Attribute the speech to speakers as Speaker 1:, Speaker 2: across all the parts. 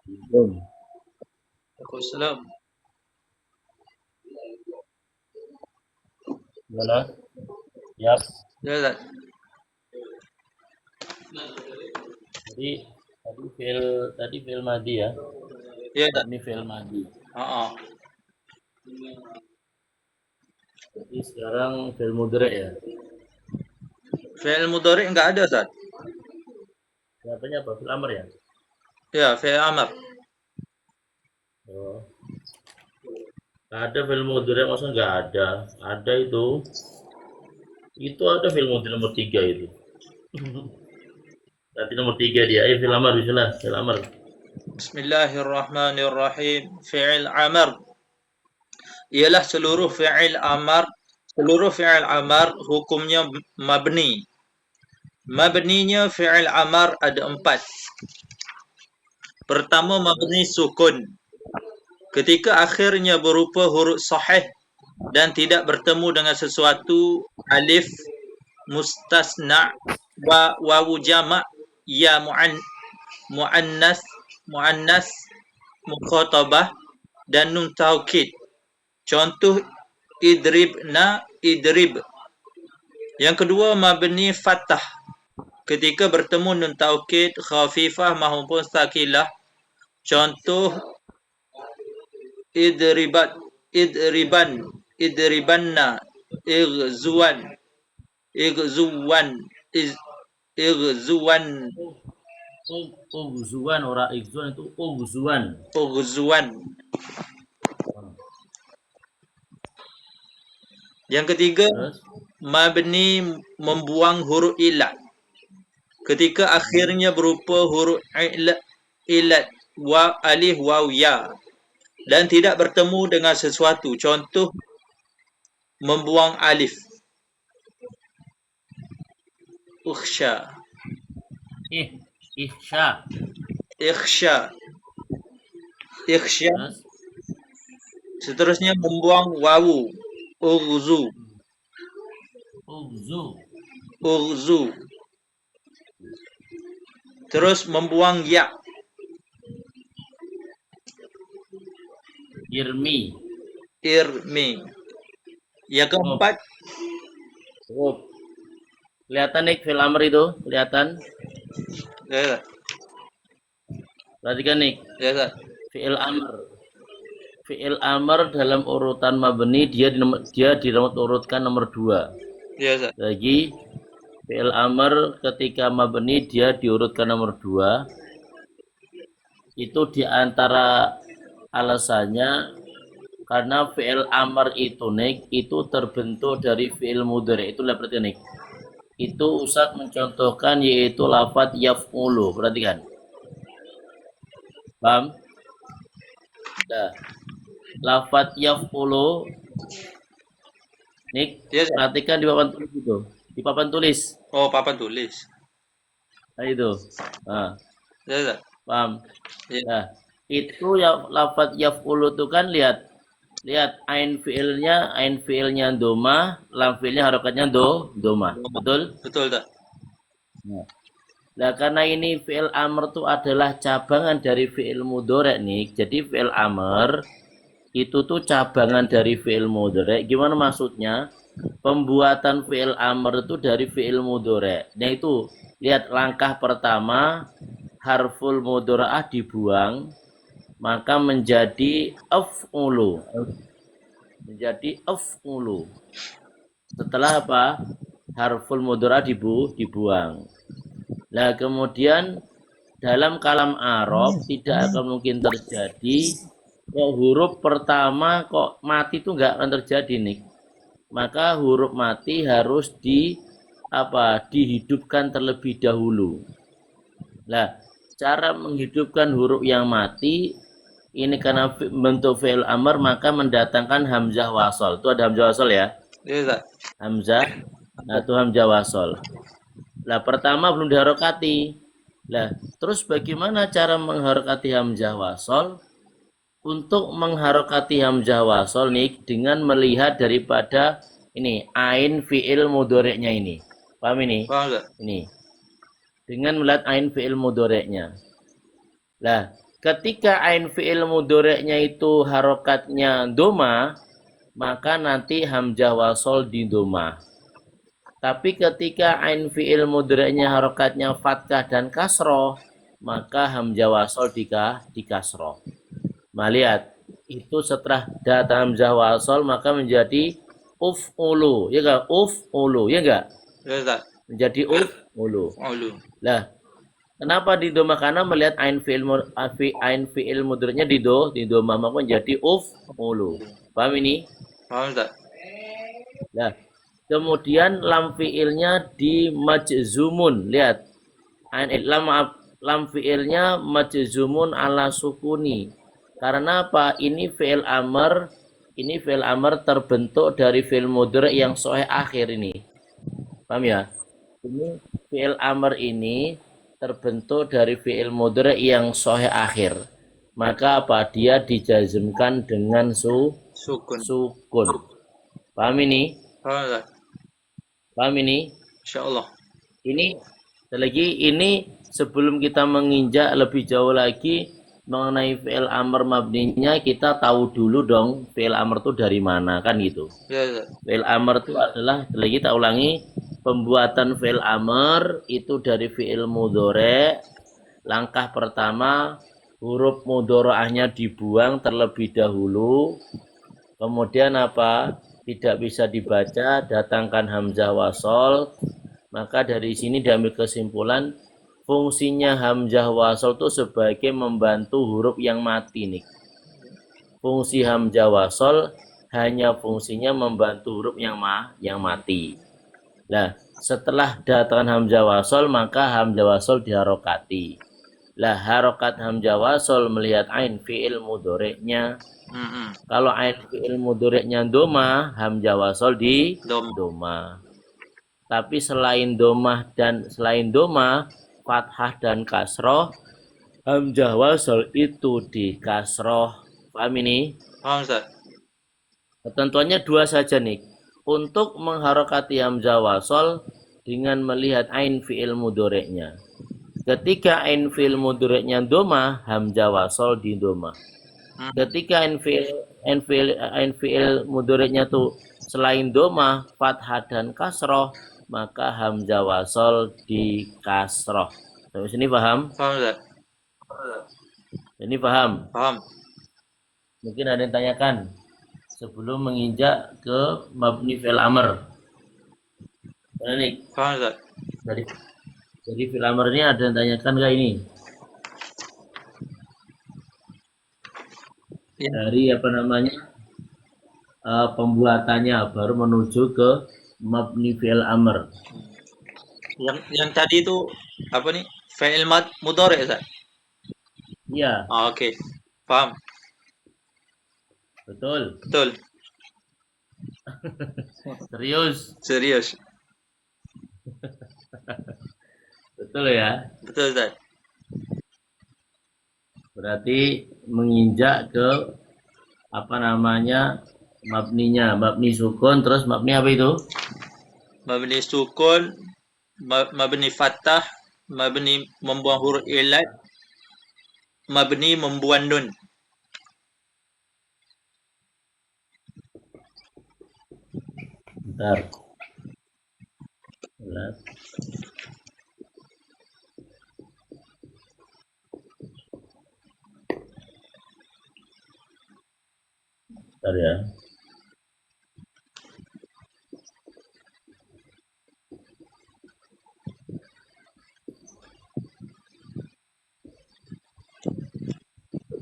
Speaker 1: Belum.
Speaker 2: Waalaikumsalam.
Speaker 1: Gimana? Yap.
Speaker 2: Ya, Ustaz.
Speaker 1: Jadi tadi fil madi ya.
Speaker 2: Ya, Ustaz.
Speaker 1: Mabni fil madi.
Speaker 2: Heeh.
Speaker 1: Jadi sekarang fil mudhari ya.
Speaker 2: Fi'il mudhari enggak ada, Ustaz.
Speaker 1: Siapanya apa? Fil amr ya?
Speaker 2: Ya, fi'il amr.
Speaker 1: Oh. Ada fil mudhari masa nggak ada? Ada itu. Itu ada fil mudhari nomor 3 itu. Nanti nomor 3 dia. Ayo fil amr bismillah. Fil amr.
Speaker 2: Bismillahirrahmanirrahim. Fi'il amr ialah seluruh fi'il amr hukumnya mabni. Mabninya fi'il amr ada 4. Pertama
Speaker 1: Terus
Speaker 2: mabni sukun. Ketika akhirnya berupa huruf sahih dan tidak bertemu dengan sesuatu alif mustasna wa wawu jama' ya muannas muannas mukhatabah dan nun taukid. Contoh idribna idrib. Yang kedua mabni fathah. Ketika bertemu nun taukid khafifah maupun sakilah. Contoh idribat idriban idribanna igzuwan igzuwan igzuwan
Speaker 1: Ughzuwan ora igzuan itu ughzuwan.
Speaker 2: ugzuwan. Yang ketiga
Speaker 1: Terus
Speaker 2: mabni membuang huruf ilat. Ketika akhirnya berupa huruf ilat wa alif waw ya dan tidak bertemu dengan sesuatu. Contoh membuang alif. Ukhsha,
Speaker 1: ih ihsya.
Speaker 2: ikhsha, ikhsya.
Speaker 1: Terus
Speaker 2: Seterusnya membuang wawu. Ughzu,
Speaker 1: ughzu.
Speaker 2: ughzu. Terus membuang ya.
Speaker 1: Irmi.
Speaker 2: Irmi. Yang
Speaker 1: Cukup.
Speaker 2: keempat
Speaker 1: Cukup. Kelihatan nih fil amr itu, kelihatan.
Speaker 2: ya,
Speaker 1: Perhatikan nih,
Speaker 2: ya,
Speaker 1: fi'il amr. Fi'il amr dalam urutan mabni dia di nomor urutkan nomor 2.
Speaker 2: ya,
Speaker 1: Lagi fi'il amr ketika mabni dia diurutkan nomor 2. Itu di antara alasannya karena fi'il amr itu nih itu terbentuk dari fi'il mudhari. Itu berarti nih. Itu Ustaz mencontohkan yaitu lafaz yaf'ulu. Perhatikan. Paham? Nah, lafaz yaf'ulu nih
Speaker 2: ya.
Speaker 1: perhatikan di papan tulis itu. Di papan tulis.
Speaker 2: Oh, papan tulis.
Speaker 1: Nah itu. Nah,
Speaker 2: Ya,
Speaker 1: paham?
Speaker 2: ya.
Speaker 1: Nah, itu ya lafaz yaf'ulu itu kan lihat lihat ain fiilnya doma, lam fiilnya harokatnya doma. Betul?
Speaker 2: Betul tak?
Speaker 1: Nah, nah, karena ini fi'il amr itu adalah cabangan dari fi'il mudhari nih. Jadi fi'il amr itu tuh cabangan dari fi'il mudhari. Gimana maksudnya? Pembuatan fi'il amr itu dari fi'il mudhari. Nah itu lihat langkah pertama harful mudhari'ah dibuang maka menjadi af'ulu. Menjadi af'ulu. Setelah apa? Harful mudhari'ah dibuang. Nah, kemudian dalam kalam Arab tidak akan mungkin terjadi kok huruf pertama kok mati itu nggak akan terjadi nih. Maka huruf mati harus dihidupkan terlebih dahulu. Nah, cara menghidupkan huruf yang mati ini karena bentuk fi'il amr maka mendatangkan hamzah wasol. Itu ada hamzah wasol ya.
Speaker 2: Ya, tak?
Speaker 1: Hamzah. Nah, itu hamzah wasol. Lah pertama belum diharokati. Lah, terus bagaimana cara mengharokati hamzah wasol? Untuk mengharokati hamzah wasol nih dengan melihat daripada ini ain fiil mudhoreknya ini. Paham ini?
Speaker 2: Paham tak?
Speaker 1: Ini. Dengan melihat ain fiil mudhoreknya. Lah, Ketika ain fi'il mudhoreknya itu harokatnya doma, maka nanti hamzah wasol di doma. Tapi ketika ain fi'il mudhoreknya harokatnya fathah dan kasroh, maka hamzah wasol di kasroh. Nah, lihat, itu setelah datang hamzah wasol maka menjadi uf'ulu, ya enggak? Uf'ulu, ya enggak?
Speaker 2: Ya Ustaz.
Speaker 1: Menjadi uf'ulu.
Speaker 2: Ulu.
Speaker 1: Lah, kenapa di doma? Karena melihat ain fi'il mudhoreknya di doma maka menjadi uf'ulu. Paham ini?
Speaker 2: Paham Ustaz?
Speaker 1: Nah, kemudian lam fi'ilnya di majzumun. Lihat. Lam fi'ilnya majzumun ala sukuni. Karena apa? Ini fi'il amr terbentuk dari fi'il mudhari yang sahih akhir ini. Paham ya? Ini fi'il amr ini terbentuk dari fi'il mudhari yang sahih akhir. Maka apa? Dia dijazmkan dengan sukun. Paham ini?
Speaker 2: Paham Ustaz?
Speaker 1: Paham ini?
Speaker 2: Insyaallah.
Speaker 1: Ini lagi ini sebelum kita menginjak lebih jauh lagi mengenai fi'il amr mabninya, kita tahu dulu dong fi'il amr itu dari mana, kan gitu.
Speaker 2: Ya Ustaz.
Speaker 1: Fi'il amr itu adalah, lagi kita ulangi, pembuatan fi'il amr itu dari fi'il mudhari. Langkah pertama, huruf mudhari'ahnya dibuang terlebih dahulu. Kemudian apa? Tidak bisa dibaca, datangkan hamzah wasol. Maka dari sini diambil kesimpulan fungsinya hamzah wasol itu sebagai membantu huruf yang mati nih. Fungsi hamzah wasol hanya fungsinya membantu huruf yang mati. Nah, setelah datangkan hamzah wasol maka hamzah wasol diharokati. Lah, harokat hamzah wasol melihat ain fi'il mudhoreknya. Kalau ain fi'il mudhoreknya doma, hamzah wasol di doma. Tapi selain doma, fathah dan kasroh, hamzah wasol itu di kasroh. Paham ini?
Speaker 2: Paham Ustaz?
Speaker 1: Ketentuannya dua saja nih. Untuk mengharokati hamzah wasol dengan melihat ain fi'il mudhoreknya. Ketika ain fi'il mudhoreknya doma, hamzah wasol di doma. Ketika ain fi'il mudhoreknya tuh selain doma, fathah dan kasroh, maka hamzah wasol di kasroh. Sampai sini paham?
Speaker 2: Paham Ustaz?
Speaker 1: Ini paham?
Speaker 2: Paham.
Speaker 1: Mungkin ada yang tanyakan sebelum menginjak ke mabni fi'il amr. Mana nih?
Speaker 2: Paham Ustaz?
Speaker 1: Jadi fi'il amr ini ada yang tanyakan nggak ini?
Speaker 2: Ya.
Speaker 1: Dari apa namanya pembuatannya baru menuju ke mabni fi'il amr.
Speaker 2: Yang tadi itu apa nih? Fi'il mudhari Ustaz?
Speaker 1: Iya,
Speaker 2: Oke. Paham.
Speaker 1: betul.
Speaker 2: Betul.
Speaker 1: Serius,
Speaker 2: Serius.
Speaker 1: betul ya.
Speaker 2: Betul Ustaz.
Speaker 1: Berarti menginjak ke apa namanya mabninya, mabni sukun, terus mabni apa itu?
Speaker 2: Mabni sukun, mabni fathah, mabni membuang huruf ilat, mabni membuang nun.
Speaker 1: Bentar. Lihat. Bentar ya.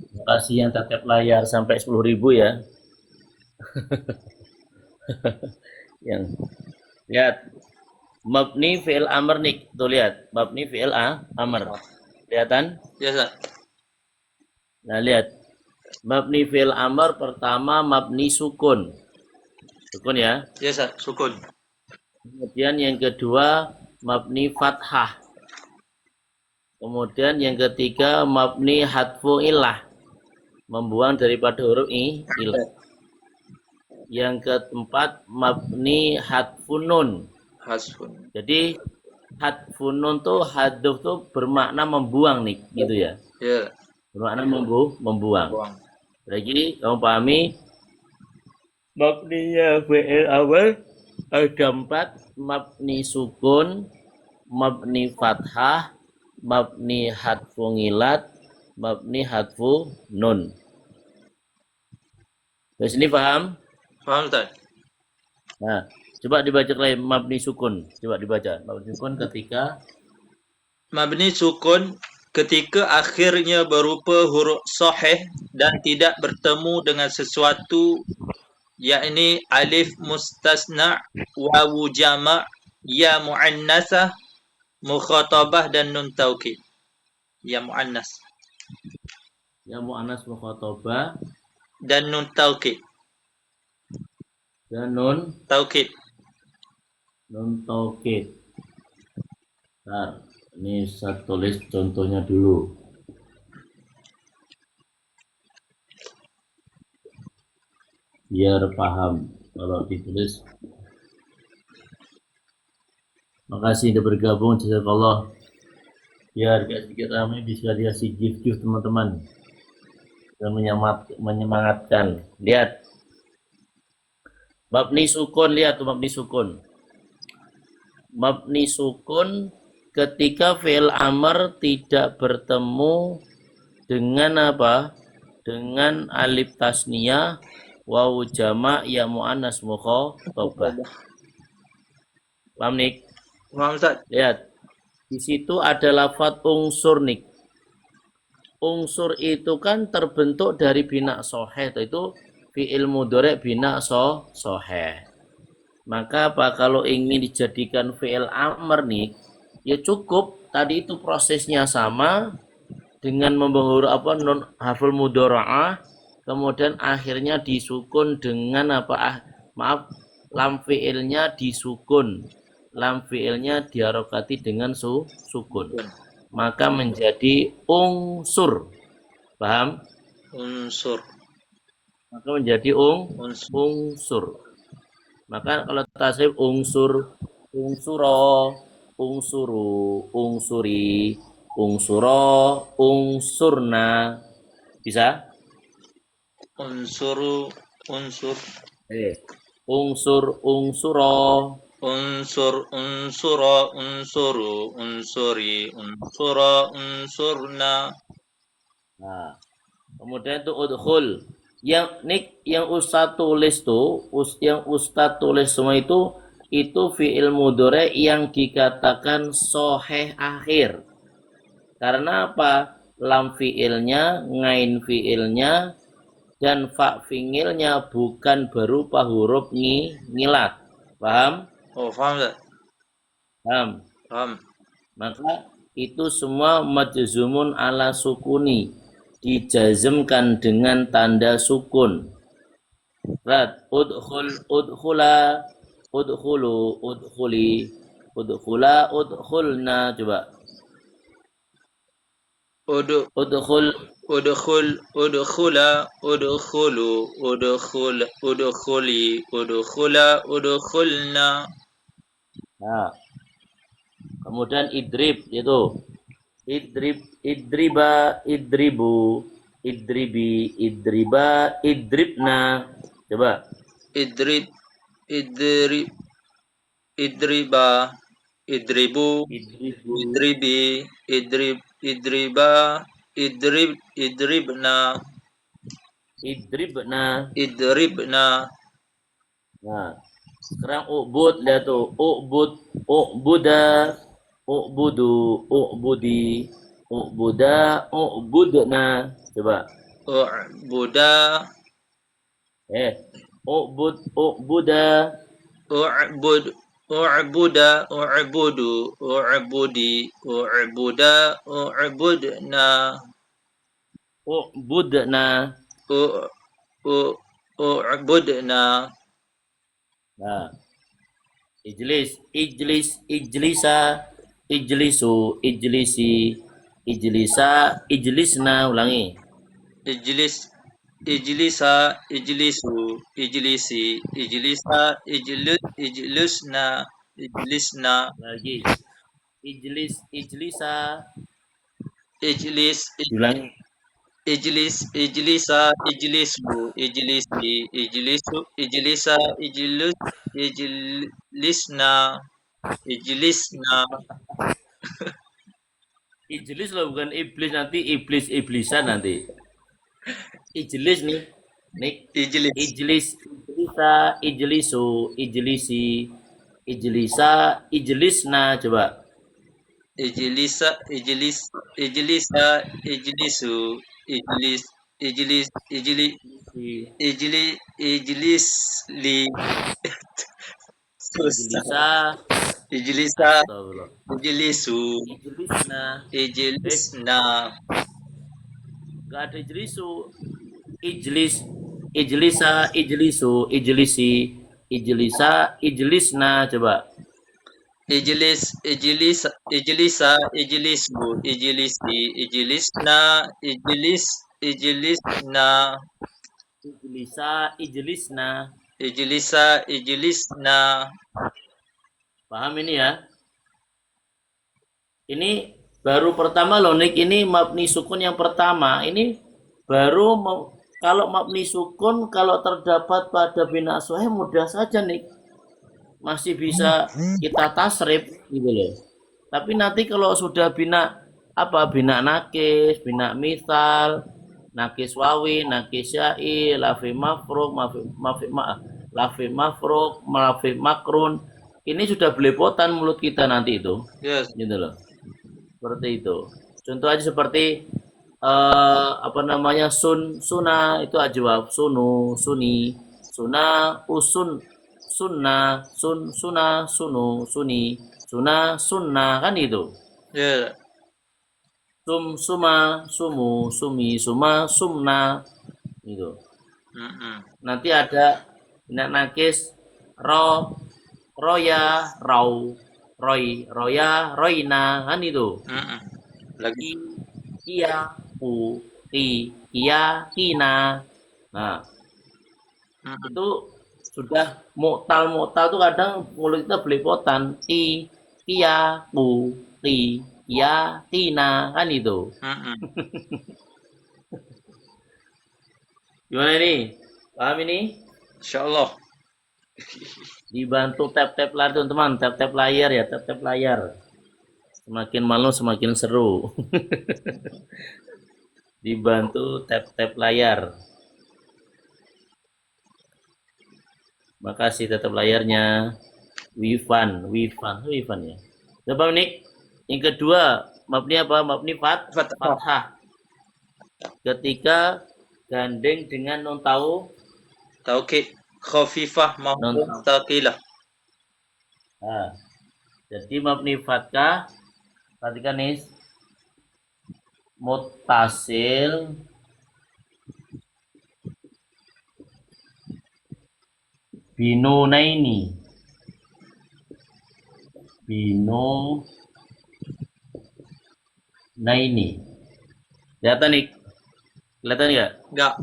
Speaker 1: Terima kasih yang tatap layar sampai 10.000 ya. Yang lihat mabni fi'il amr nih, tuh lihat mabni fi'il amr. Kelihatan?
Speaker 2: Ya Ustaz.
Speaker 1: Nah, lihat. Mabni fi'il amr pertama mabni sukun. Sukun ya.
Speaker 2: Ya Ustaz, sukun.
Speaker 1: Kemudian yang kedua mabni fathah. Kemudian yang ketiga mabni hadfu ilah. Membuang daripada huruf ilah. Yang keempat mabni hadfun nun.
Speaker 2: Hasfun.
Speaker 1: Jadi hadfun nun tuh haduf tuh bermakna membuang nih, gitu ya.
Speaker 2: Ya.
Speaker 1: Bermakna membuang.
Speaker 2: Buang.
Speaker 1: Lagi kamu pahami mabninya fi'il awal ada 4, mabni sukun, mabni fathah, mabni hadfu ngilat, mabni hadfu nun. Terus ini paham?
Speaker 2: Paham Ustaz?
Speaker 1: Nah, coba dibaca lagi mabni sukun. Coba dibaca. Mabni sukun ketika
Speaker 2: Mabni sukun ketika akhirnya berupa huruf sahih dan tidak bertemu dengan sesuatu, yakni alif mustasna, wawu jama', ya muannasah, mukhatabah dan nun taukid. Ya muannas
Speaker 1: yang mu'annas mukhatabah
Speaker 2: dan nun taukid.
Speaker 1: dan nun
Speaker 2: Taukid.
Speaker 1: taukid. Bentar, ini saya tulis contohnya dulu. Biar paham kalau ditulis. Makasih sudah bergabung, jazakallah. Biar sedikit ramai bisa dikasih gift teman-teman dan menyemangatkan. Lihat mabni sukun, lihat tuh mabni sukun. Mabni sukun ketika fi'il amr tidak bertemu dengan apa? Dengan alif tasniyah, wawu jama', ya muannas mukhatabah. Paham nih?
Speaker 2: Paham Ustaz?
Speaker 1: Lihat. Di situ ada lafadz unsur nih. Unsur itu kan terbentuk dari bina soheh, itu fi'il mudhari' bina soheh. Maka apa kalau ingin dijadikan fi'il amr nih, ya cukup tadi itu prosesnya sama dengan membawa huruf apa non haful mudhara'ah, kemudian akhirnya disukun dengan apa maaf lam fi'ilnya disukun, lam fi'ilnya diharokati dengan sukun, maka menjadi unsur. Paham?
Speaker 2: Unsur.
Speaker 1: Maka menjadi unsur. Maka kalau tasrif unsur, unsuro, unsuru, unsuri, unsuro, unsurna. Bisa?
Speaker 2: Unsuru, unsur.
Speaker 1: Unsur, unsuro.
Speaker 2: Unsur, unsura, unsuru, unsuri, unsura, unsurna.
Speaker 1: Nah, kemudian itu udhul. Yang Ustaz tulis tuh, yang Ustaz tulis semua itu fi'il mudhari yang dikatakan soheh akhir. Karena apa? Lam fi'ilnya, ngain fi'ilnya, dan fa fi'ilnya bukan berupa huruf ngilat. Paham?
Speaker 2: Oh, paham tak?
Speaker 1: Paham.
Speaker 2: Paham.
Speaker 1: Maka itu semua majzumun ala sukuni, dijazmkan dengan tanda sukun. Rat udkhul, udkhula, udkhulu, udkhuli, udkhula, udkhulna. Coba
Speaker 2: Udu,
Speaker 1: udkhul,
Speaker 2: udkhul, udkhula, udkhulu, udkhul, udkhuli, udkhula, udkhulna.
Speaker 1: nah, kemudian idrib itu idriba, idribu, idribi, idriba, idribna. Coba
Speaker 2: Idrib, idrib, idriba, idribu,
Speaker 1: idribu,
Speaker 2: idribi, idriba, idribna,
Speaker 1: idribna.
Speaker 2: idribna.
Speaker 1: Nah, sekarang ubud, lihat tuh ubud, ubuda, ubudu, ubudi, ubuda, ubudna. Coba
Speaker 2: U'buda,
Speaker 1: ubuda,
Speaker 2: u'bud, u'buda, u'budu, u'budi, u'buda, u'budna,
Speaker 1: ubudna.
Speaker 2: u'budna.
Speaker 1: Nah, ijlisa, ijlisu, ijlisi, ijlisa, ijlisna. Ulangi.
Speaker 2: Ijlis, ijlisa, ijlisu, ijlisi, ijlisa, ijlisna, ijlisna.
Speaker 1: Lagi. Ijlisa.
Speaker 2: Ijlis,
Speaker 1: Ulangi.
Speaker 2: ijlisa, ijlisu, ijlisi, ijlisu, ijlisa, ijlisna, ijlisna.
Speaker 1: Ijlis loh, bukan iblis, nanti iblisan nanti. Ijlis nih. Nik.
Speaker 2: Ijlis,
Speaker 1: Ijlis, ijlisa, ijlisu, ijlisi, ijlisa, ijlisna, coba.
Speaker 2: ijlisa, ijlisa, ijlisu, ijlis,
Speaker 1: Ijlisi,
Speaker 2: ijlisli. Susah.
Speaker 1: ijlisa,
Speaker 2: Ijlisa,
Speaker 1: astagfirullah.
Speaker 2: ijlisu,
Speaker 1: Ijlisna.
Speaker 2: ijlisna.
Speaker 1: Gak ada ijlisu. Ijlis, ijlisa, ijlisu, ijlisi, ijlisa, ijlisna, coba.
Speaker 2: Ijlisa, ijlisu, ijlisi, ijlisna, ijlisna.
Speaker 1: Ijlisa, ijlisna.
Speaker 2: Ijlisa, ijlisna.
Speaker 1: Paham ini ya? Ini baru pertama loh Nik, ini mabni sukun yang pertama. Ini baru kalau mabni sukun kalau terdapat pada bina sahih mudah saja Nik. Masih bisa kita tasrif gitu loh. Tapi nanti kalau sudah bina bina nakis, bina misal, nakis wawi, nakis syai, lafi mafruk, lafi mafruk, lafi makrun. Ini sudah belepotan mulut kita nanti itu.
Speaker 2: Yes.
Speaker 1: Gitu loh. Seperti itu. Contoh aja seperti suna itu ajwab, sunu, suni, suna, usun, sunna, suna, sunu, suni, suna, sunna, kan itu.
Speaker 2: Yeah.
Speaker 1: Suma, sumu, sumi, suma, sumna, gitu. Nanti ada nakis roya, rau, roya, roina, kan itu.
Speaker 2: Lagi.
Speaker 1: Iya, iya, kina. Nah, itu sudah mutal tuh kadang mulut kita belepotan. Iya, iya, tina, kan itu. Gimana ini? Paham ini?
Speaker 2: Insyaallah.
Speaker 1: Dibantu tap-tap layar teman-teman, tap-tap layar ya, tap-tap layar. Semakin malam semakin seru. Dibantu tap-tap layar. Makasih tap layarnya. Wifan ya. Coba Nik. Yang kedua, mabni apa? Mabni fathah. Ketika gandeng dengan non
Speaker 2: taukid khafifah maupun taqilah.
Speaker 1: Nah, jadi mabni fathah, perhatikan nih, muttasil binunaini, kelihatan nih, kelihatan ya?
Speaker 2: Enggak.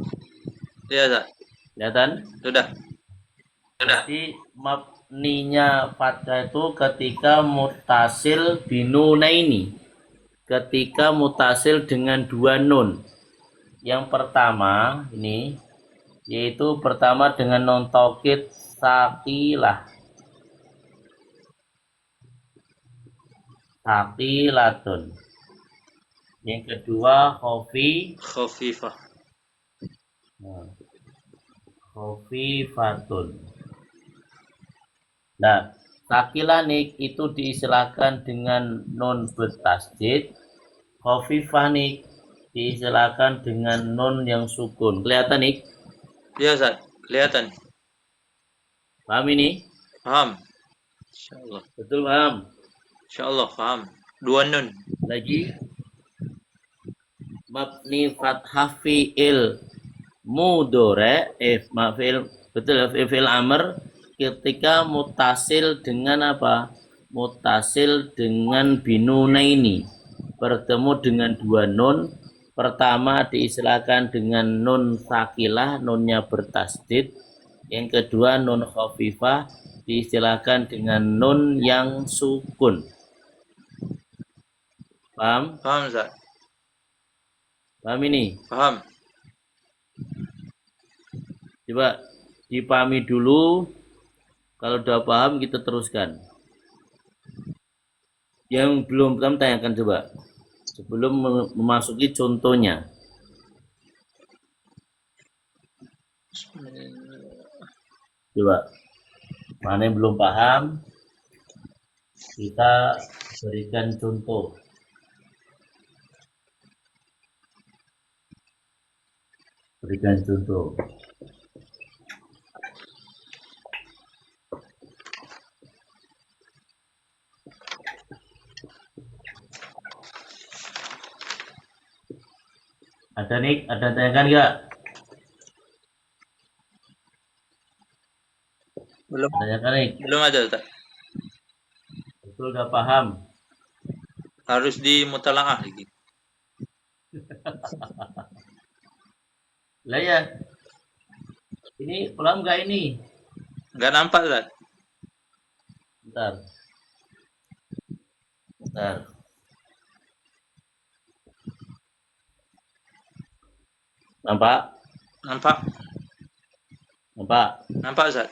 Speaker 2: Iya,
Speaker 1: kelihatan?
Speaker 2: Sudah.
Speaker 1: Jadi mabninya fathah itu ketika mutasil binunaini, ketika mutasil dengan dua nun. Yang pertama ini yaitu pertama dengan non taukid saqilah, saqilatun. Yang kedua
Speaker 2: khafifah.
Speaker 1: Khafifatun. Nah, sakilanik itu diistilahkan dengan non bertasdid. Khafifanik diistilahkan dengan non yang sukun. Kelihatan nih?
Speaker 2: Iya, Ustaz. Kelihatan.
Speaker 1: Paham ini?
Speaker 2: Paham. Insyaallah.
Speaker 1: Betul paham?
Speaker 2: Insyaallah paham. Dua nun.
Speaker 1: Lagi mabni fathah fi'il mudhari fi'il amr ketika mutasil dengan apa? Mutasil dengan binunaini, bertemu dengan dua nun. Pertama diistilahkan dengan nun sakilah, nunnya bertasdid. Yang kedua nun khafifah diistilahkan dengan nun yang sukun. Paham?
Speaker 2: Paham, Ustaz.
Speaker 1: Paham ini?
Speaker 2: Paham.
Speaker 1: Coba dipahami dulu. Kalau udah paham kita teruskan. Yang belum paham tanyakan coba. Sebelum memasuki contohnya. Coba. Mana yang belum paham, kita berikan contoh. Berikan contoh. Ada nih, ada tanyakan nggak?
Speaker 2: Belum,
Speaker 1: Tanyakan nih.
Speaker 2: belum ada, Ustaz.
Speaker 1: Betul udah paham?
Speaker 2: Harus dimutalaah lagi.
Speaker 1: Lah ya, ini paham nggak ini?
Speaker 2: Nggak nampak, Ustaz.
Speaker 1: Bentar. Bentar. Nampak?
Speaker 2: Nampak?
Speaker 1: Nampak?
Speaker 2: Nampak, Ustaz?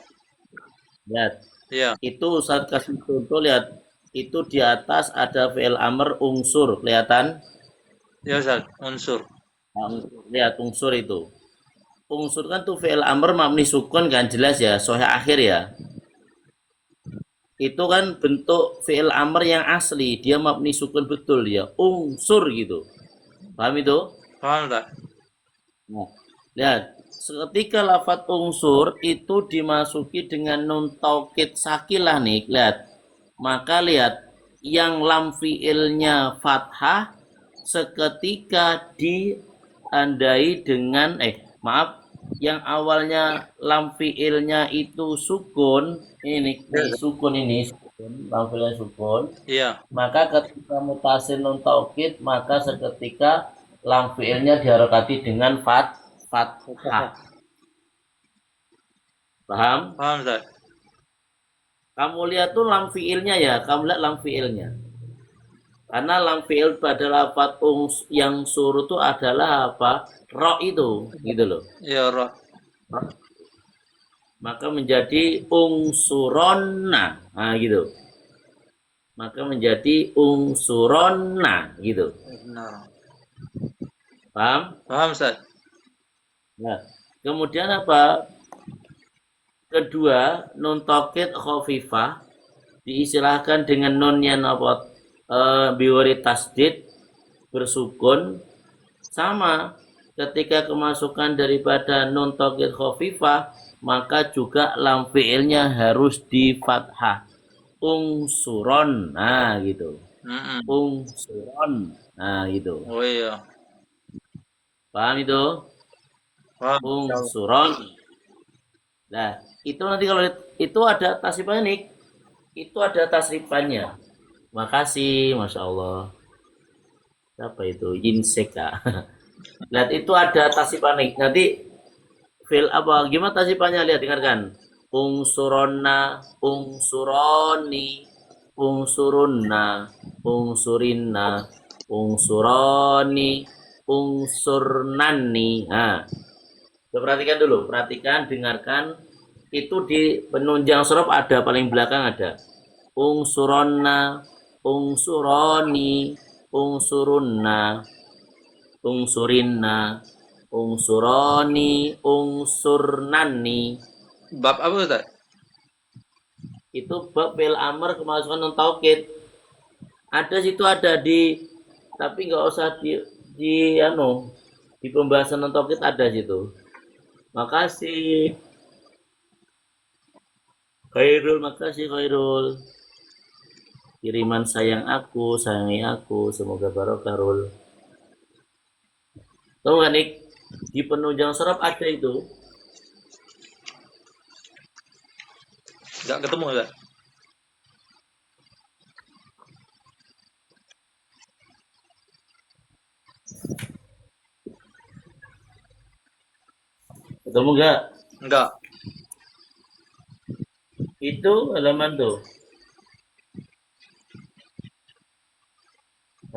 Speaker 1: Lihat.
Speaker 2: Iya.
Speaker 1: Itu saat kasih contoh, lihat. Itu di atas ada fi'il amr unsur, kelihatan?
Speaker 2: Iya, Ustaz. Unsur.
Speaker 1: Nah, lihat unsur itu. Unsur kan tuh fi'il amr mabni sukun kan jelas ya, sohe akhir ya. Itu kan bentuk fi'il amr yang asli, dia mabni sukun betul ya, unsur gitu. Paham itu?
Speaker 2: Paham, Ustaz?
Speaker 1: Nah, lihat, ketika lafat unsur itu dimasuki dengan nun taukid sakilah nih, lihat. Maka lihat, yang lam fi'ilnya fathah seketika diandai dengan maaf, yang awalnya lam fi'ilnya itu sukun, ini nih sukun ini sukun, lam fi'ilnya sukun,
Speaker 2: Iya.
Speaker 1: maka ketika mutasi nun taukid maka seketika lam fi'ilnya diharokati dengan fathah. Paham?
Speaker 2: Paham, Ustaz?
Speaker 1: Kamu lihat tuh lam fi'ilnya ya, kamu lihat lam fi'ilnya. Karena lam fi'il pada lafaz yang suruh itu adalah apa? Ro itu, gitu loh.
Speaker 2: Iya, roh.
Speaker 1: Maka menjadi ungsuronna, nah gitu. Maka menjadi ungsuronna, gitu.
Speaker 2: Benar.
Speaker 1: Paham?
Speaker 2: Paham, Ustaz?
Speaker 1: Nah, kemudian apa? Kedua, nun tokit khofifah diistilahkan dengan nun yang apa? Biwari tasdid bersukun sama ketika kemasukan daripada nun tokit khofifah maka juga lam fi'ilnya harus di fathah ungsuron, nah gitu, ungsuron, nah gitu.
Speaker 2: Oh iya.
Speaker 1: Paham itu?
Speaker 2: Paham.
Speaker 1: Ungsuron. Nah itu nanti kalau itu ada tasrifannya nih, itu ada tasrifannya. Makasih, masya Allah. Apa itu? Yinseka. Lihat itu ada tasifanik. Nanti fil apa? Gimana tasifannya? Lihat dengarkan. Ungsuronna, ungsuroni, ungsurunna, ungsurinna, ungsuroni, ungsurnani. Nah, coba perhatikan dulu. Perhatikan, dengarkan. Itu di penunjang huruf ada paling belakang ada. Ungsuronna, ungsuroni, ungsurunna, ungsurinna, ungsuroni, ungsurnani.
Speaker 2: Bab apa, Ustaz?
Speaker 1: Itu bab fi'il amr kemasukan non taukid. Ada situ ada di, tapi nggak usah di anu di pembahasan non taukid ada situ. Makasih Khairul, makasih Khairul. Kiriman sayang aku, sayangi aku, semoga barokah Rul. Tahu nggak nih? Di penunjang serap ada itu.
Speaker 2: Nggak ketemu, Ustaz?
Speaker 1: Ketemu nggak?
Speaker 2: Enggak.
Speaker 1: Itu halaman tuh.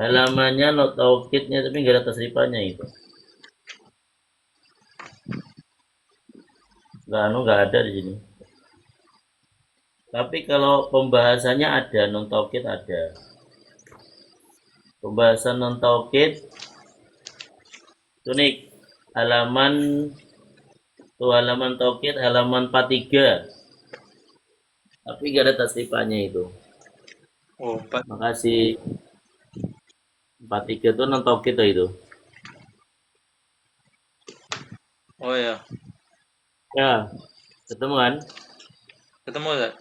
Speaker 1: Halamannya not taukidnya tapi nggak ada tasrifanya itu. Nggak ada di sini. Tapi kalau pembahasannya ada, non taukid ada. Pembahasan non taukid tunik halaman halaman taukid halaman 43. Tapi nggak ada tasrifannya itu.
Speaker 2: Oh, Pak.
Speaker 1: Makasih. 43 itu non taukid itu.
Speaker 2: Oh ya,
Speaker 1: Ya, ketemu kan?
Speaker 2: ketemu Ustaz.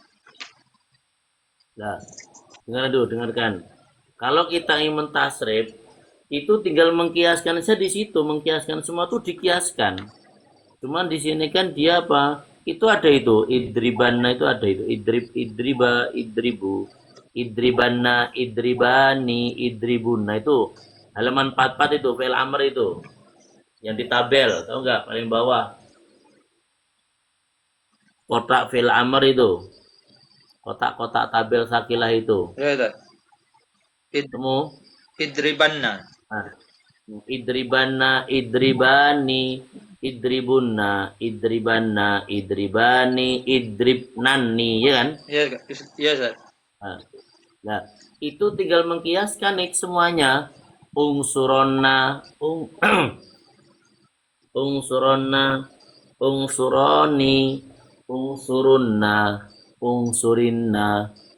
Speaker 1: Nah, dengarkan. Kalau kita ingin mentasrif, itu tinggal mengkiaskan saja di situ, mengkiaskan semua itu dikiaskan. Cuman di sini kan dia apa? Itu ada itu, idribanna itu ada itu, idriba, idribu, idribanna, idribani, idribunna itu halaman 44 itu, fil amr itu. Yang di tabel, tahu nggak? Paling bawah. Kotak fil amr itu. Kotak-kotak tabel sakilah itu.
Speaker 2: Ya Ustaz.
Speaker 1: Temu?
Speaker 2: Idribanna.
Speaker 1: Nah, idribanna, idribani, idribunna, idribanna, idribani, idribnani, ya kan?
Speaker 2: Iya, iya Ustaz.
Speaker 1: Nah, itu tinggal mengkiaskan nih semuanya. Ungsuronna, ungsuronna, ungsuroni, ungsurunna, ungsurinna,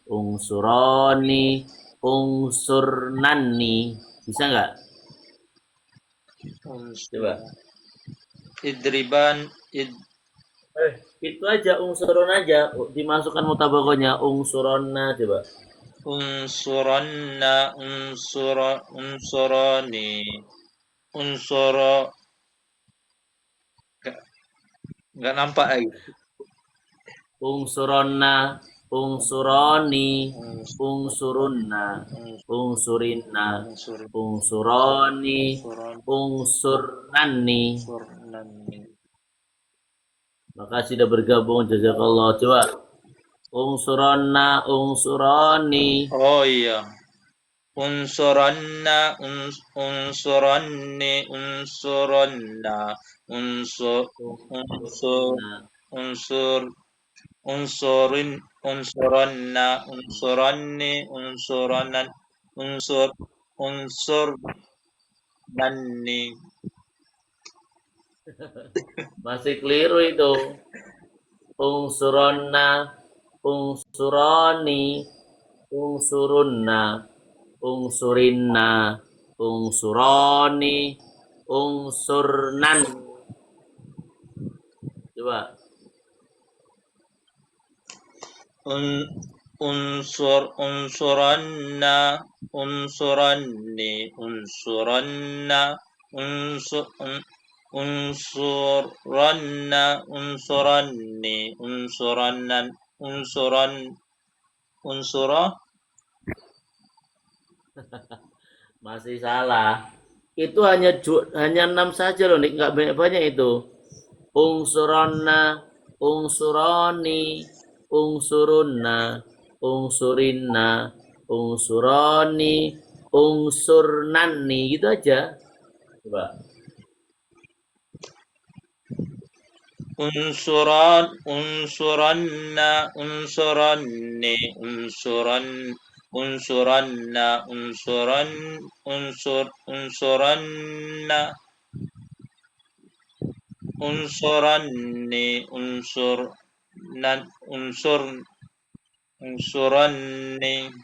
Speaker 1: ungsuroni, ungsurnani. Bisa nggak? Coba.
Speaker 2: Idriban,
Speaker 1: Itu aja unsurun aja dimasukkan mutabakonya unsuronna coba.
Speaker 2: unsuranna, unsurani, unsuro, nggak nampak lagi.
Speaker 1: Unsuronna, unsuroni, unsurunna, unsurinna, unsuroni, unsurnani. Makasih sudah bergabung, jazakallah. Coba unsuronna, unsuroni.
Speaker 2: Oh iya. Unsuranna, unsuranni, unsuranna, unsur, unsur, unsurin, unsuranna, unsuranni, unsuranan, unsur, nanni.
Speaker 1: Masih keliru itu. Unsuronna, unsuroni, unsurunna, ungsurinna, ungsuroni, ungsurnan. Coba.
Speaker 2: Unsuranna, unsuranni, unsuranna, unsuranna, unsuranni, unsuranan, unsura.
Speaker 1: Masih salah. Itu hanya 6 saja loh, Nik. Nggak banyak-banyak itu. Ungsuronna, ungsuroni, ungsurunna, ungsurinna, ungsuroni, ungsurnani, gitu aja. Coba.
Speaker 2: Unsuranna, unsuranni, unsuranna, unsuranna, unsuranni, unsuranni.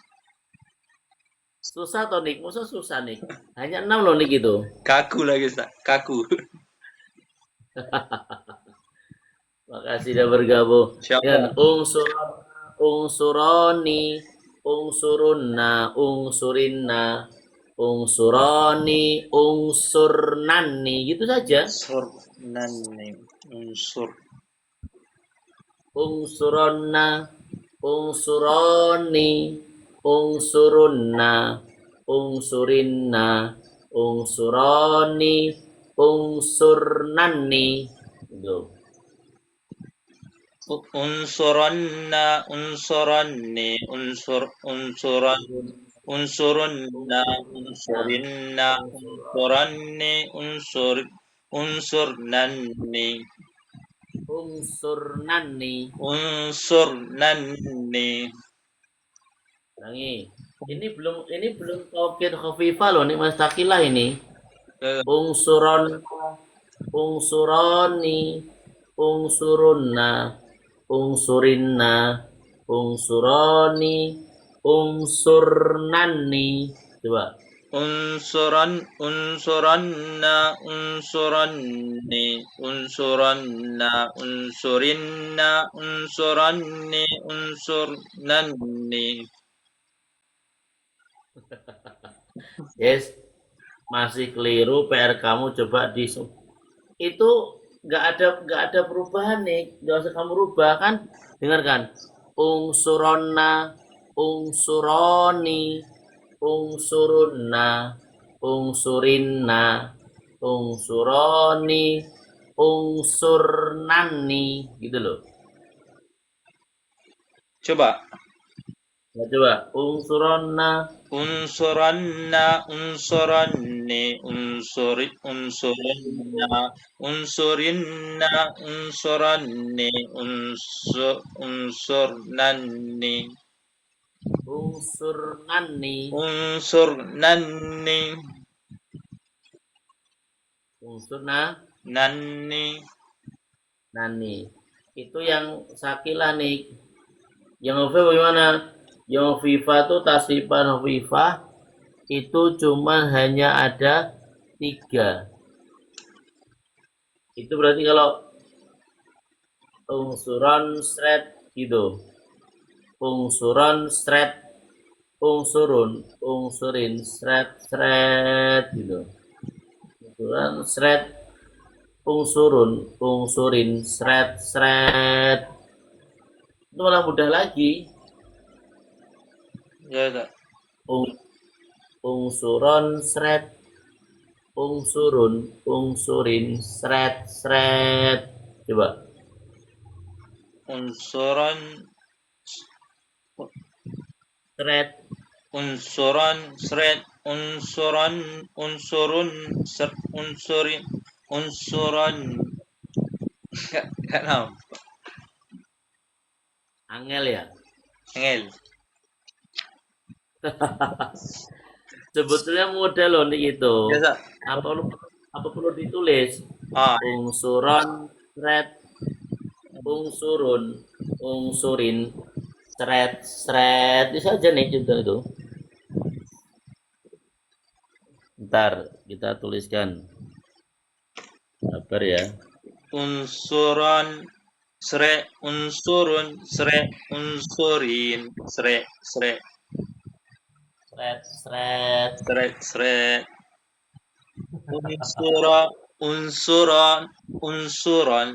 Speaker 1: Susah toh, Nik. Musuh susah, Nik. Hanya 6 loh, Nik, itu.
Speaker 2: Kaku lagi, Ustaz. Kaku.
Speaker 1: Makasih sudah bergabung.
Speaker 2: Siapa?
Speaker 1: Dan ungsuroni, ungsurunna, ungsurinna, ungsuroni, ungsurnani, gitu saja.
Speaker 2: Unsurnani,
Speaker 1: Ungsuronna, ungsuroni, ungsurunna, ungsurinna, ungsuroni, ungsurnani. Gitu.
Speaker 2: unsuranna, unsuranni, unsuran, unsurunna, unsurinna, unsuranni, unsurnanni,
Speaker 1: Unsurnani.
Speaker 2: unsurnanni.
Speaker 1: Ulangi. Ini belum tauhid khafifah loh nih Mas Takilah ini. Ungsuron, ungsuroni, ungsurunna, ungsurinna, ungsuroni, ungsurnani. Coba.
Speaker 2: Unsuranna, unsuranni, unsuranna, unsurinna, unsuranni, unsurnanni.
Speaker 1: Yes, masih keliru. PR kamu coba di itu nggak ada perubahan nih, nggak usah kamu rubah kan. Dengarkan, ungsurona, ungsuroni, ungsurunna, ungsurinna, ungsuroni, ungsurnani, gitu loh.
Speaker 2: Coba.
Speaker 1: Ya, coba ungsurona,
Speaker 2: Unsuranna, unsuranni, unsurinna, unsurinna, unsuranni, unsurnanni,
Speaker 1: ungsurnani,
Speaker 2: unsurnanni,
Speaker 1: unsurna,
Speaker 2: nanni.
Speaker 1: nani. Itu yang sakilah nih. Yang Hafifah bagaimana? Yang Hafifah tuh tasrifan Hafifah itu cuma hanya ada 3. Itu berarti kalau ungsuran sret gitu. Ungsuran sret, ungsurun, ungsurin sret sret gitu. Ungsuran sret, ungsurun, ungsurin sret sret. Itu malah mudah lagi.
Speaker 2: Ya, tak.
Speaker 1: Ungsuron sret, ungsurun, ungsurin sret sret. Coba.
Speaker 2: Unsuran,
Speaker 1: Sret.
Speaker 2: unsuran, sret, unsuran, unsurun, unsurin, unsuran. Gak tahu.
Speaker 1: Angel ya.
Speaker 2: Angel.
Speaker 1: Sebetulnya mudah loh nih itu.
Speaker 2: Ya, tak.
Speaker 1: Apa perlu ditulis? Ungsuron sret, ungsurun, ungsurin sret sret. Itu saja nih contoh itu. Ntar kita tuliskan. Sabar ya.
Speaker 2: Unsuran, sre, unsurun, sre, unsurin, sre, sre,
Speaker 1: Sret sret.
Speaker 2: sre, sre. Unsura, unsuran, unsuran,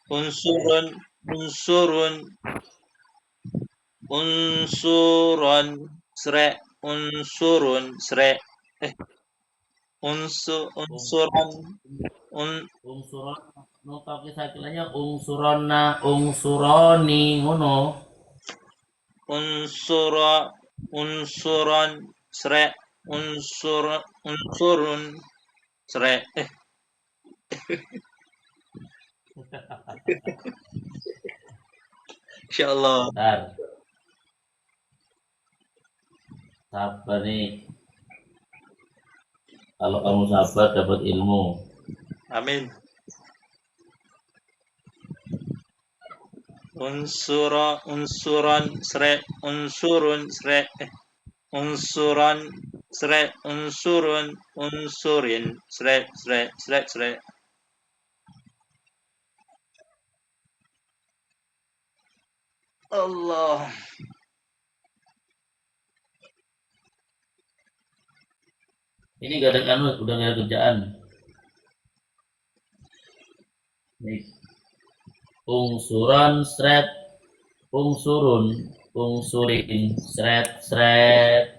Speaker 2: unsurun, unsurun, unsuran, sre, unsurun, sre. Unsuran,
Speaker 1: Ungsuron nota kisah-kisahnya ungsurona, ungsuroni ngono.
Speaker 2: unsura, unsuran, sre, unsurun, sre. Insyaallah.
Speaker 1: Ntar. Sabar nih. Kalau kamu sabar dapat ilmu.
Speaker 2: Amin. Unsura, unsuran, sre, unsurun, sre. Unsuran, sre, unsurun, unsurin, sre, sre, sre, sre. Allah.
Speaker 1: Ini gak ada kanut, udah gak ada kerjaan. Nih. Ungsuran sret, ungsurun, ungsurin sret sret.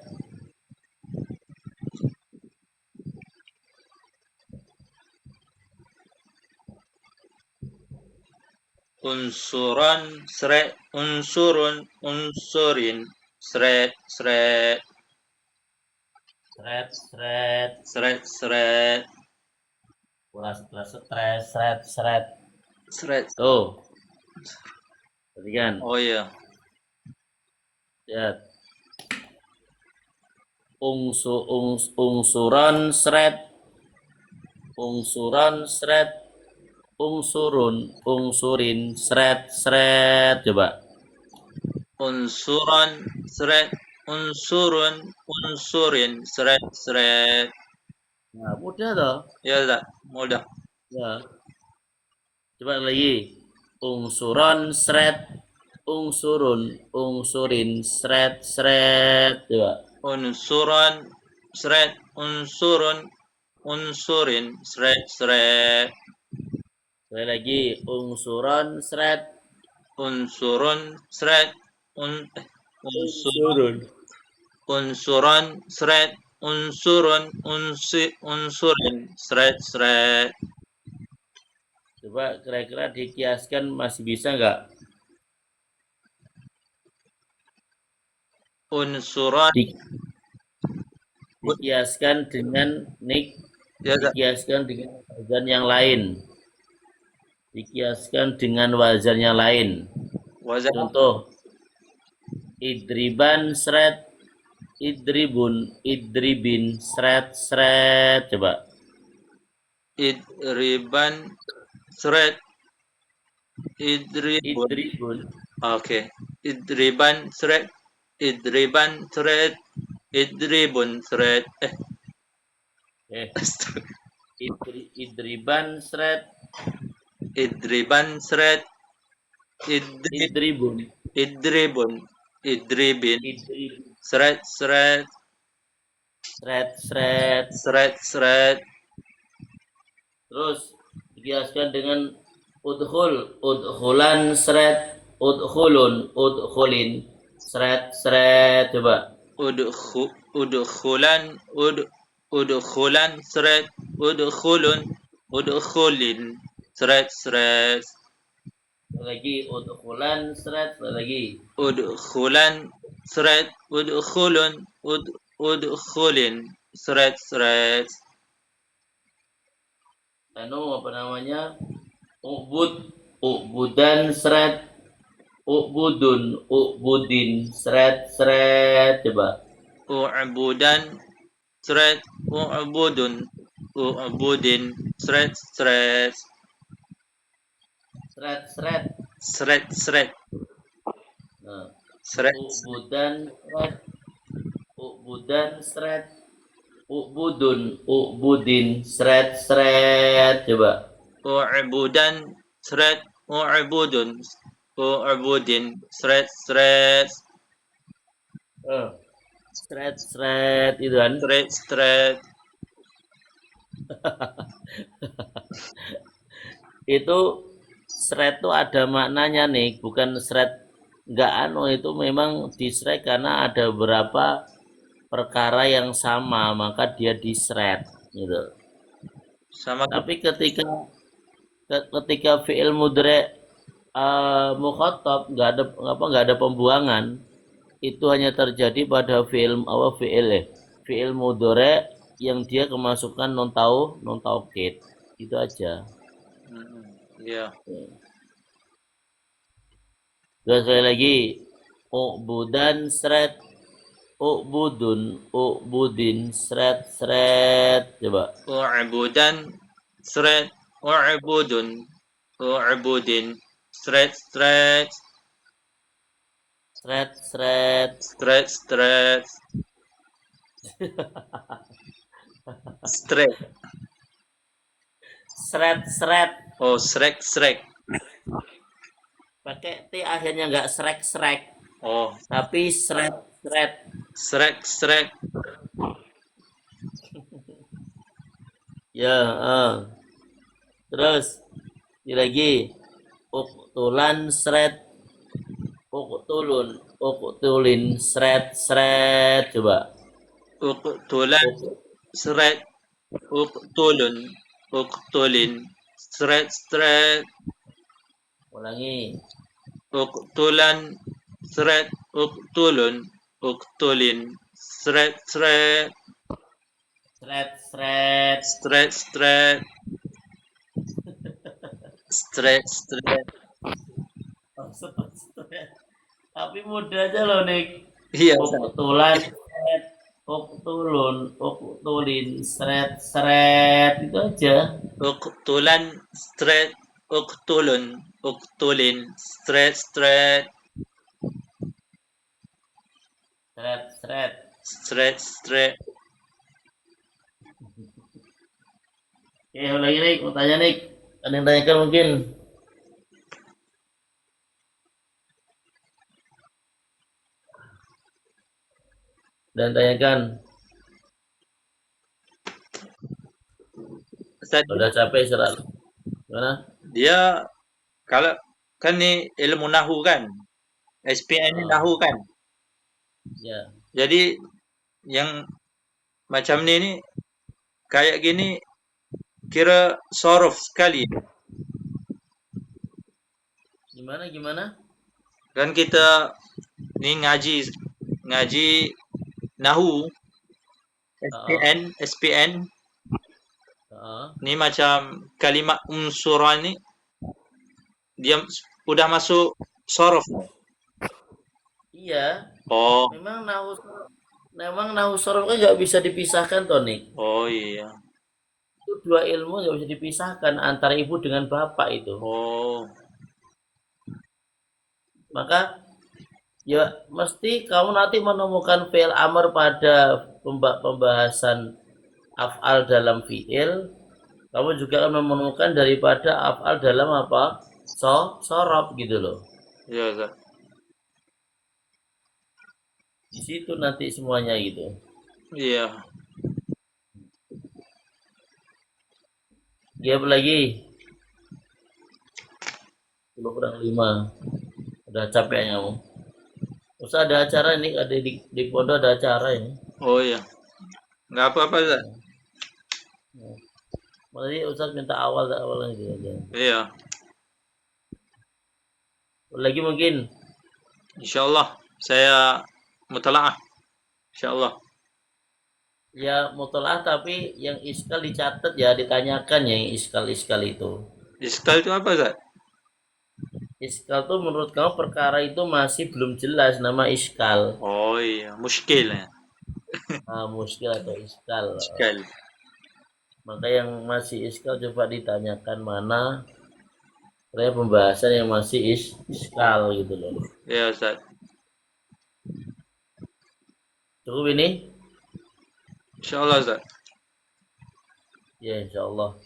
Speaker 2: Unsuran, sre, unsurun, unsurin, sre, sre.
Speaker 1: seret, seret.
Speaker 2: seret, seret,
Speaker 1: Setelah stres, seret, seret.
Speaker 2: seret.
Speaker 1: Tuh, perhatikan.
Speaker 2: Oh iya.
Speaker 1: Ya, ungsuran, seret, ungsuran, seret, ungsurin, seret, seret. Coba.
Speaker 2: Unsuran, seret, unsurun, unsurin, seret, seret.
Speaker 1: Nah, mudah toh.
Speaker 2: Ya, tak? Mudah.
Speaker 1: Ya, coba lagi. Ungsuron, seret, ungsurin, seret, seret. Coba.
Speaker 2: Unsuran, seret, unsurun, unsurin, seret, seret.
Speaker 1: Sekali lagi. Ungsuron, seret,
Speaker 2: Unsurun, seret, unsurun,
Speaker 1: ungsurun.
Speaker 2: unsuran, seret, unsurun, unsurin, seret, seret.
Speaker 1: Coba kira-kira dikiaskan masih bisa nggak?
Speaker 2: Unsuran,
Speaker 1: Di- dikiaskan dengan
Speaker 2: ya, tak?
Speaker 1: dikiaskan dengan wazan yang lain. Dikiaskan dengan wazan yang lain.
Speaker 2: Wazan
Speaker 1: Contoh, idriban, seret, idribun, idribin, seret, seret. Coba.
Speaker 2: idriban, seret, idribun.
Speaker 1: Idribun.
Speaker 2: Oke. Idriban, seret, idriban, seret, idribun, seret.
Speaker 1: Eh, idriban, seret,
Speaker 2: Idriban, seret,
Speaker 1: idribun,
Speaker 2: idribun, idribin,
Speaker 1: idribun,
Speaker 2: seret, seret,
Speaker 1: seret, seret.
Speaker 2: seret, seret.
Speaker 1: Terus dikiaskan dengan udkhulan, seret, udkhulin, seret, seret. Coba.
Speaker 2: Udkhulan, udkhulan, seret, udkhulun, udkhulin, seret, seret.
Speaker 1: Lagi udkhulan, seret, lagi.
Speaker 2: Udkhulan, seret, udkhulun, udkhulin, seret, seret.
Speaker 1: Apa namanya? Ubudan, seret, ubudin, seret, seret. Coba.
Speaker 2: U'budan, seret, u'budun, u'budin, seret, seret.
Speaker 1: Seret, seret.
Speaker 2: Seret, seret,
Speaker 1: Nah,
Speaker 2: seret.
Speaker 1: ubudan, seret, ubudin, seret, seret. Coba.
Speaker 2: U'budan, seret, u'budun, u'budin, seret, seret.
Speaker 1: Seret, seret itu kan.
Speaker 2: Seret, seret.
Speaker 1: Itu seret itu ada maknanya nih, bukan seret nggak itu memang diseret karena ada beberapa perkara yang sama, maka dia diseret gitu.
Speaker 2: Sama
Speaker 1: Tapi ketika fi'il mudhari mukhatab nggak ada pembuangan, itu hanya terjadi pada fi'il mudhari yang dia kemasukan non taukid. Itu aja.
Speaker 2: Iya.
Speaker 1: Terus sekali lagi, ubudan, seret, ubudin, seret, seret. Coba.
Speaker 2: U'budan, seret, u'budun, u'budin, seret, seret.
Speaker 1: Seret, seret.
Speaker 2: Seret, seret. Seret.
Speaker 1: Seret, seret.
Speaker 2: Oh, srek, srek.
Speaker 1: Pakai T akhirnya nggak srek, srek.
Speaker 2: Oh,
Speaker 1: Tapi seret, seret.
Speaker 2: srek, srek.
Speaker 1: Ya, terus ini lagi. Uktulan, seret, uktulin, seret, seret. Coba.
Speaker 2: Uktulan, sret, uktulun, uktulin, sret, sret.
Speaker 1: Ulangi.
Speaker 2: Uktulan, sret, uktulun, uktulin, sret, sret.
Speaker 1: Sret, sret.
Speaker 2: Straight, straight. Straight, straight.
Speaker 1: Oh, seret, sret. Tapi mudah aja loh, Nik.
Speaker 2: Iya, Ustaz.
Speaker 1: Uktulan, sret. Uktulun, uktulin, sret, sret. Itu aja.
Speaker 2: Uqtulan, straight. Uqtulun, uqtulin. Straight, straight.
Speaker 1: Sret, sret.
Speaker 2: Straight, straight.
Speaker 1: Oke, lagi Nik. Mau tanya, Nik. Ada yang tanyakan mungkin? Dan tanyakan.
Speaker 2: Ustaz,
Speaker 1: Udah capek istirahat. Gimana?
Speaker 2: dia kalau kan ni ilmu nahu kan. SPN ni
Speaker 1: Ah,
Speaker 2: nahu kan.
Speaker 1: ya.
Speaker 2: Jadi yang macam ni kayak gini kira sorof sekali.
Speaker 1: Gimana, gimana?
Speaker 2: Kan kita ni ngaji nahu
Speaker 1: Ah,
Speaker 2: SPN
Speaker 1: ah.
Speaker 2: ni macam kalimat unsuran ni dia udah masuk sorof.
Speaker 1: Iya.
Speaker 2: Oh,
Speaker 1: Memang nahu sorof kan nggak bisa dipisahkan, Tonik.
Speaker 2: oh iya.
Speaker 1: Itu dua ilmu nggak bisa dipisahkan antara ibu dengan bapak itu.
Speaker 2: Oh,
Speaker 1: Maka ya mesti kamu nanti menemukan fi'il amr pada pembahasan af'al dalam fi'il. Kamu juga akan menemukan daripada af'al dalam apa? Sorof gitu loh.
Speaker 2: iya Ustaz.
Speaker 1: Di situ nanti semuanya gitu.
Speaker 2: Iya.
Speaker 1: Ya apa lagi? 10 kurang 5. Udah capek kamu. Usah ada acara ini, ada di pondok ada acara ini.
Speaker 2: Oh iya. Nggak apa-apa Ustaz.
Speaker 1: Makanya Ustaz minta awal gitu aja.
Speaker 2: Iya.
Speaker 1: Lagi mungkin
Speaker 2: Insyaallah saya mutalaah. Insyaallah.
Speaker 1: ya mutolaah tapi yang iskal dicatat ya ditanyakan ya yang iskal itu.
Speaker 2: Iskal itu apa Ustaz?
Speaker 1: Iskal tuh menurut kamu perkara itu masih belum jelas nama iskal.
Speaker 2: Oh iya, muskil ya.
Speaker 1: Muskil atau iskal.
Speaker 2: Iskal.
Speaker 1: Maka yang masih iskal coba ditanyakan mana pembahasan yang masih iskal gitu loh.
Speaker 2: Iya Ustaz.
Speaker 1: Cukup ini?
Speaker 2: Insyaallah Ustaz.
Speaker 1: Ya insya Allah.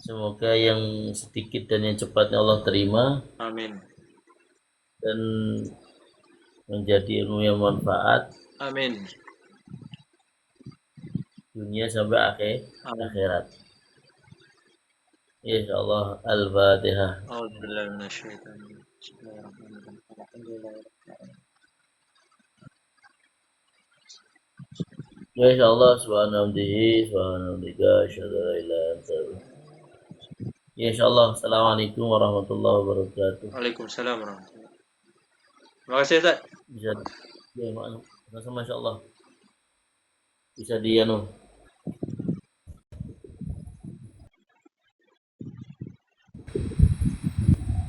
Speaker 1: Semoga yang sedikit dan yang cepatnya Allah terima
Speaker 2: Amin.
Speaker 1: dan menjadi ilmu yang manfaat
Speaker 2: Amin.
Speaker 1: dunia sampai
Speaker 2: Amin.
Speaker 1: akhirat. Ya insya Allah. Al-Fatihah.
Speaker 2: A'udzubillahi minasyaitonir rajim. Bismillahirrahmanirrahim. Alhamdulillahirabbil
Speaker 1: Ya insya Allah. Subhanallah. Asyhadu an la ilaha illa anta. Ya insya Allah. Assalamualaikum warahmatullahi wabarakatuh.
Speaker 2: Waalaikumsalam warahmatullahi. Terima kasih Ustaz.
Speaker 1: Bisa ya, sama insya Allah. Bisa di anu